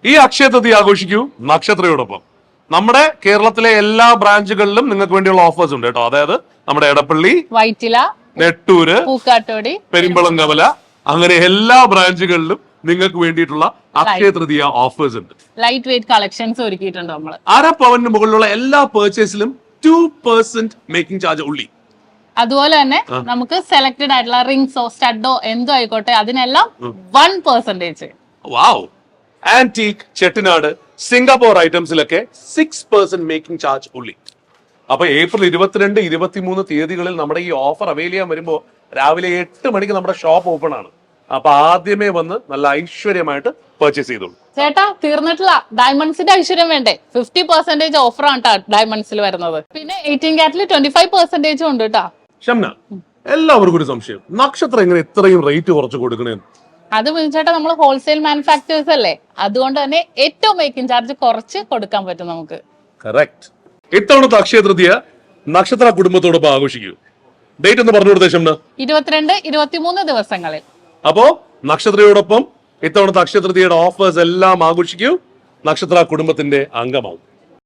ഈ അക്ഷയ തൃതീയ ആഘോഷിക്കൂ നക്ഷത്രയോടൊപ്പം. നമ്മുടെ കേരളത്തിലെ എല്ലാ ബ്രാഞ്ചുകളിലും നിങ്ങൾക്ക് വേണ്ടിയുള്ള ഓഫേഴ്സ് ഉണ്ട് കേട്ടോ. അതായത് നമ്മുടെ എടപ്പള്ളി, വൈറ്റില, നെട്ടൂര്, പൂക്കാട്ടോടി, പെരുമ്പളം, കവല, അങ്ങനെ എല്ലാ ബ്രാഞ്ചുകളിലും നിങ്ങൾക്ക് വേണ്ടിയിട്ടുള്ള അക്ഷയ തൃതീയ ഓഫേഴ്സ് ഉണ്ട്. ലൈറ്റ് വെയിറ്റ് കളക്ഷൻസ് ഒരുക്കിയിട്ടുണ്ട് നമ്മൾ. 1/2 പവന് മുകളിലുള്ള എല്ലാ പർച്ചേസിലും 2% മേക്കിംഗ് ചാർജ് ഉള്ളി. അതുപോലെ തന്നെ നമുക്ക് സെലക്ടഡ് ആയിട്ടുള്ള റിംഗ്സോ സ്റ്റഡോ എന്തോ ആയിക്കോട്ടെ അതിനെല്ലാം 1%. വാവ്. ആന്റീക്, ചെട്ടിനാട്, സിംഗപ്പൂർ ഐറ്റംസിലൊക്കെ 6% മേക്കിംഗ് ചാർജ് ഉള്ളി. അപ്പൊ ഏപ്രിൽ 22, 23 തീയതികളിൽ നമ്മുടെ ഈ ഓഫർ അവൈൽ ചെയ്യാൻ വരുമ്പോ രാവിലെ 8 മണിക്ക് നമ്മുടെ ഷോപ്പ് ഓപ്പൺ ആണ്. അപ്പൊ ആദ്യമേ വന്ന് നല്ല ഐശ്വര്യമായിട്ട് പർച്ചേസ് ചെയ്തോളൂ. ചേട്ടാ തീർന്നിട്ടില്ല, ഡയമണ്ട്സിന്റെ ഐശ്വര്യം വേണ്ടേ? 50% ഓഫർ ആണ് ഡയമണ്ട്സിൽ വരുന്നത്. പിന്നെ 18 കാരറ്റിൽ 25% ഉണ്ട് കേട്ടാ. ഷംന, എല്ലാവർക്കും ഒരു സംശയം, നക്ഷത്രം എങ്ങനെ ഇത്രയും റേറ്റ് കുറച്ച് കൊടുക്കണേന്ന്? അത് ചേട്ടാ നമ്മൾ ഹോൾസെയിൽ മാനുഫാക്ചേഴ്സ് അല്ലേ, അതുകൊണ്ട് തന്നെ ഏറ്റവും മേക്കിംഗ് ചാർജ് കുറച്ച് കൊടുക്കാൻ പറ്റും നമുക്ക്. കറക്റ്റ്. ഇത്തവണത്തെ അക്ഷയ തൃതീയ നക്ഷത്ര കുടുംബത്തോടൊപ്പം ആഘോഷിക്കൂ. ഡേറ്റ് ഒന്ന് പറഞ്ഞു കൊടുത്തേ ഷംന. 22, 23 ദിവസങ്ങളിൽ. അപ്പോ നക്ഷത്രയോടൊപ്പം ഇത്തവണത്തെ അക്ഷയ തൃതീയയുടെ ഓഫേഴ്സ് എല്ലാം ആഘോഷിക്കൂ. നക്ഷത്ര കുടുംബത്തിന്റെ അംഗമാവും.